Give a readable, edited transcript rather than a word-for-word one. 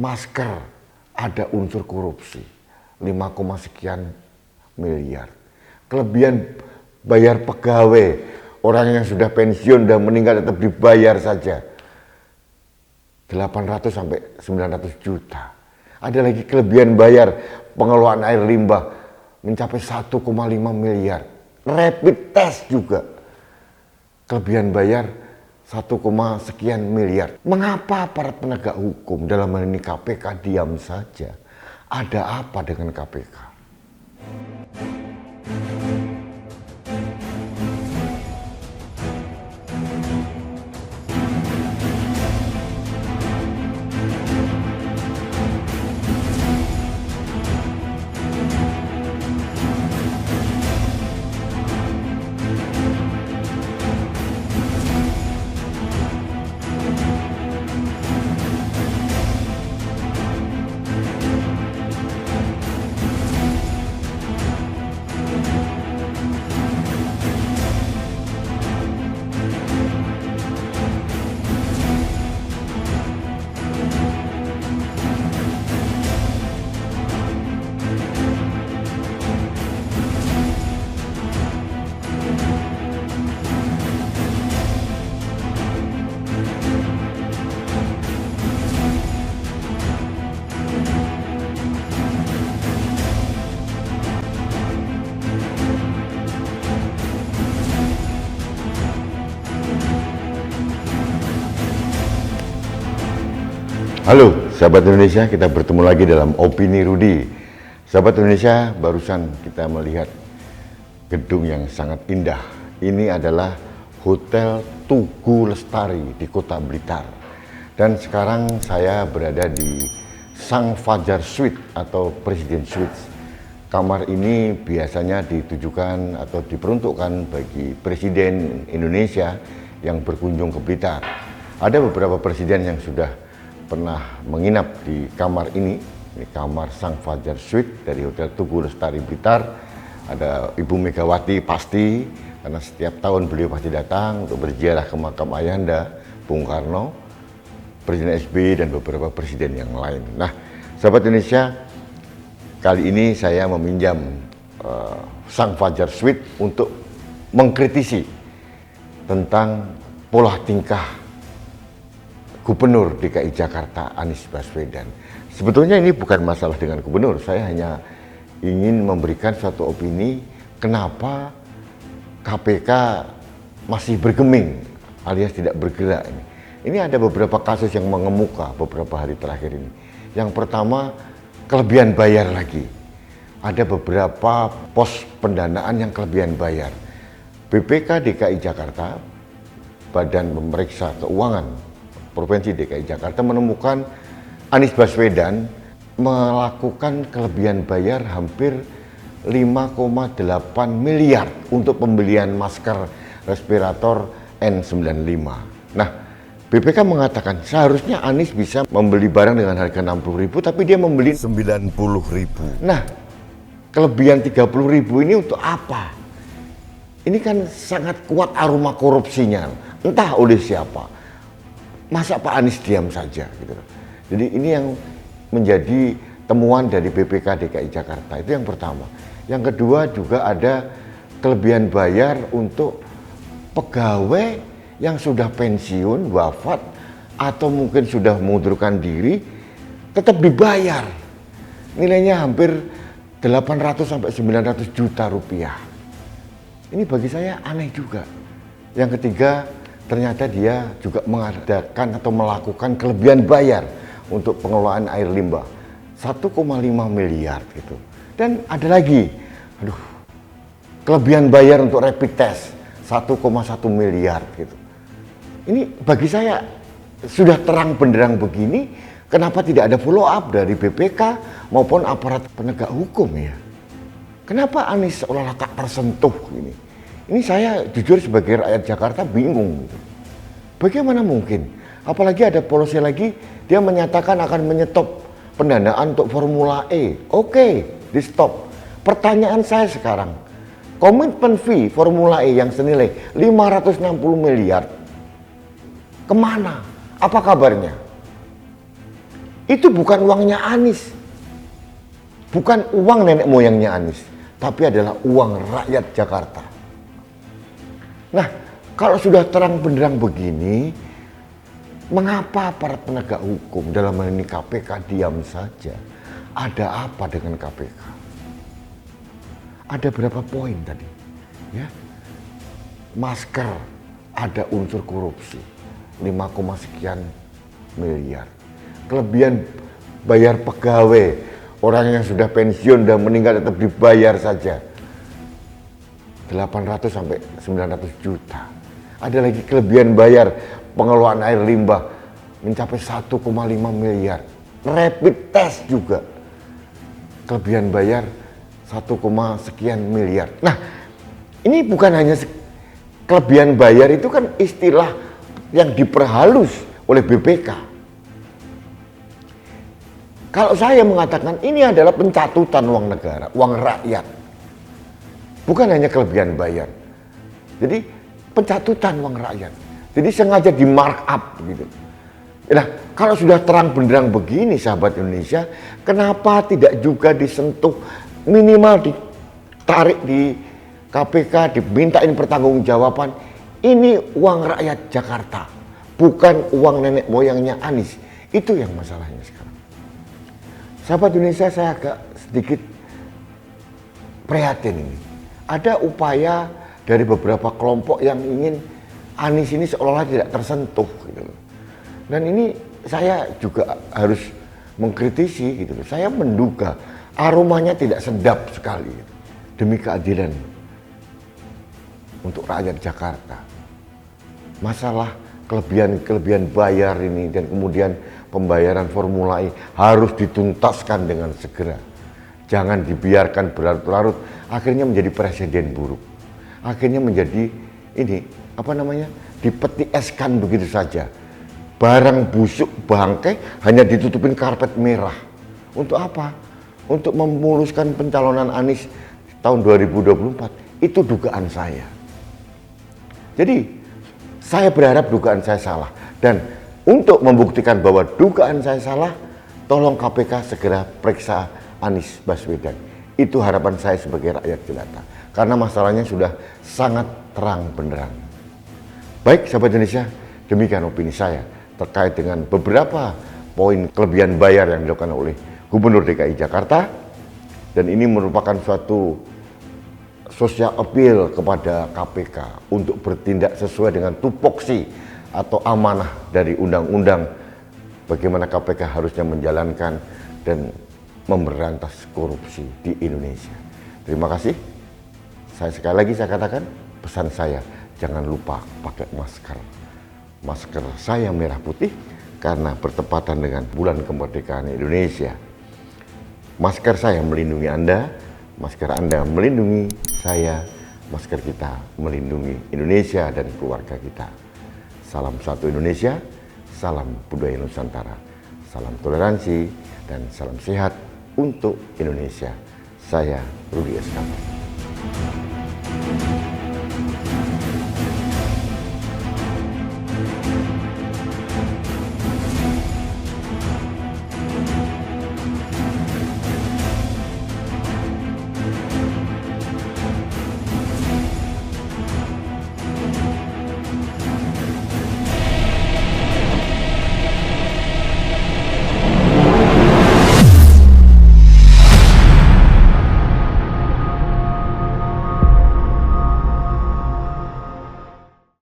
masker ada unsur korupsi 5, sekian miliar. Kelebihan bayar pegawai, orang yang sudah pensiun dan meninggal tetap dibayar saja 800 sampai 900 juta. Ada lagi kelebihan bayar pengelolaan air limbah mencapai 1,5 miliar. Rapid test juga kelebihan bayar 1, sekian miliar. Mengapa para penegak hukum dalam hal ini KPK diam saja? Ada apa dengan KPK? Halo sahabat Indonesia, kita bertemu lagi dalam Opini Rudi. Sahabat Indonesia, barusan kita melihat gedung yang sangat indah. Ini adalah Hotel Tugu Lestari di Kota Blitar. Dan sekarang saya berada di Sang Fajar Suite atau Presiden Suite. Kamar ini biasanya ditujukan atau diperuntukkan bagi Presiden Indonesia yang berkunjung ke Blitar. Ada beberapa presiden yang sudah pernah menginap di kamar ini kamar Sang Fajar Suite dari Hotel Tugu Lestari Blitar. Ada Ibu Megawati pasti, karena setiap tahun beliau pasti datang untuk berziarah ke makam ayahanda Bung Karno, Presiden SBY dan beberapa presiden yang lain. Nah, sahabat Indonesia, kali ini saya meminjam Sang Fajar Suite untuk mengkritisi tentang pola tingkah Gubernur DKI Jakarta Anies Baswedan. Sebetulnya ini bukan masalah dengan gubernur, saya hanya ingin memberikan suatu opini kenapa KPK masih bergeming alias tidak bergerak ini. Ini ada beberapa kasus yang mengemuka beberapa hari terakhir ini. Yang pertama, kelebihan bayar lagi. Ada beberapa pos pendanaan yang kelebihan bayar. BPK DKI Jakarta, Badan Pemeriksa Keuangan Provinsi DKI Jakarta, menemukan Anies Baswedan melakukan kelebihan bayar hampir 5,8 miliar untuk pembelian masker respirator N95. Nah, BPK mengatakan seharusnya Anies bisa membeli barang dengan harga 60.000 tapi dia membeli 90.000. Nah, kelebihan 30.000 ini untuk apa? Ini kan sangat kuat aroma korupsinya, entah oleh siapa. Masa Pak Anies diam saja gitu. Jadi ini yang menjadi temuan dari BPK DKI Jakarta, itu yang pertama. Yang kedua juga ada kelebihan bayar untuk pegawai yang sudah pensiun, wafat atau mungkin sudah mengundurkan diri tetap dibayar. Nilainya hampir 800 sampai 900 juta rupiah. Ini bagi saya aneh juga. Yang ketiga, ternyata dia juga mengadakan atau melakukan kelebihan bayar untuk pengelolaan air limbah 1,5 miliar gitu. Dan ada lagi, kelebihan bayar untuk rapid test 1,1 miliar gitu. Ini bagi saya sudah terang benderang begini, kenapa tidak ada follow up dari BPK maupun aparat penegak hukum ya? Kenapa Anies seolah-olah tak tersentuh ini? Ini saya jujur sebagai rakyat Jakarta bingung gitu. Bagaimana mungkin? Apalagi ada polisi lagi, dia menyatakan akan menyetop pendanaan untuk Formula E. Oke, di stop. Pertanyaan saya sekarang, komitmen fee Formula E yang senilai 560 miliar, kemana? Apa kabarnya? Itu bukan uangnya Anies. Bukan uang nenek moyangnya Anies, tapi adalah uang rakyat Jakarta. Nah, kalau sudah terang benderang begini, mengapa para penegak hukum dalam hal ini KPK diam saja? Ada apa dengan KPK? Ada berapa poin tadi? Ya, masker ada unsur korupsi 5, sekian miliar. Kelebihan bayar pegawai, orang yang sudah pensiun dan meninggal tetap dibayar saja 800 sampai 900 juta. Ada lagi kelebihan bayar pengelolaan air limbah mencapai 1,5 miliar. Rapid test juga kelebihan bayar 1, sekian miliar. Nah, ini bukan hanya kelebihan bayar, itu kan istilah yang diperhalus oleh BPK. Kalau saya mengatakan ini adalah pencatutan uang negara, uang rakyat. Bukan hanya kelebihan bayar. Jadi pencatutan uang rakyat. Jadi sengaja di markup gitu. Nah, kalau sudah terang benderang begini sahabat Indonesia, kenapa tidak juga disentuh, minimal ditarik di KPK, dimintain pertanggungjawaban. Ini uang rakyat Jakarta, bukan uang nenek moyangnya Anies. Itu yang masalahnya sekarang. Sahabat Indonesia, saya agak sedikit prihatin ini. Ada upaya dari beberapa kelompok yang ingin Anies ini seolah-olah tidak tersentuh gitu. Dan ini saya juga harus mengkritisi gitu. Saya menduga aromanya tidak sedap sekali gitu. Demi keadilan untuk rakyat Jakarta. Masalah kelebihan bayar ini dan kemudian pembayaran Formula E harus dituntaskan dengan segera. Jangan dibiarkan berlarut-larut, akhirnya menjadi presiden buruk. Akhirnya menjadi ini, dipeti eskan begitu saja. Barang busuk bangkai hanya ditutupin karpet merah. Untuk apa? Untuk memuluskan pencalonan Anies tahun 2024. Itu dugaan saya. Jadi, saya berharap dugaan saya salah. Dan untuk membuktikan bahwa dugaan saya salah, tolong KPK segera periksa Anies Baswedan. Itu harapan saya sebagai rakyat jelata. Karena masalahnya sudah sangat terang benderang. Baik sahabat Indonesia, demikian opini saya terkait dengan beberapa poin kelebihan bayar yang dilakukan oleh Gubernur DKI Jakarta. Dan ini merupakan suatu social appeal kepada KPK untuk bertindak sesuai dengan tupoksi atau amanah dari undang-undang bagaimana KPK harusnya menjalankan dan memberantas korupsi di Indonesia. Terima kasih. Sekali lagi saya katakan, pesan saya, jangan lupa pakai masker. Masker saya merah putih karena bertepatan dengan bulan kemerdekaan Indonesia. Masker saya melindungi Anda, masker Anda melindungi saya, masker kita melindungi Indonesia dan keluarga kita. Salam satu Indonesia, salam budaya Nusantara, salam toleransi, dan salam sehat untuk Indonesia. Saya Rudi Eskandar.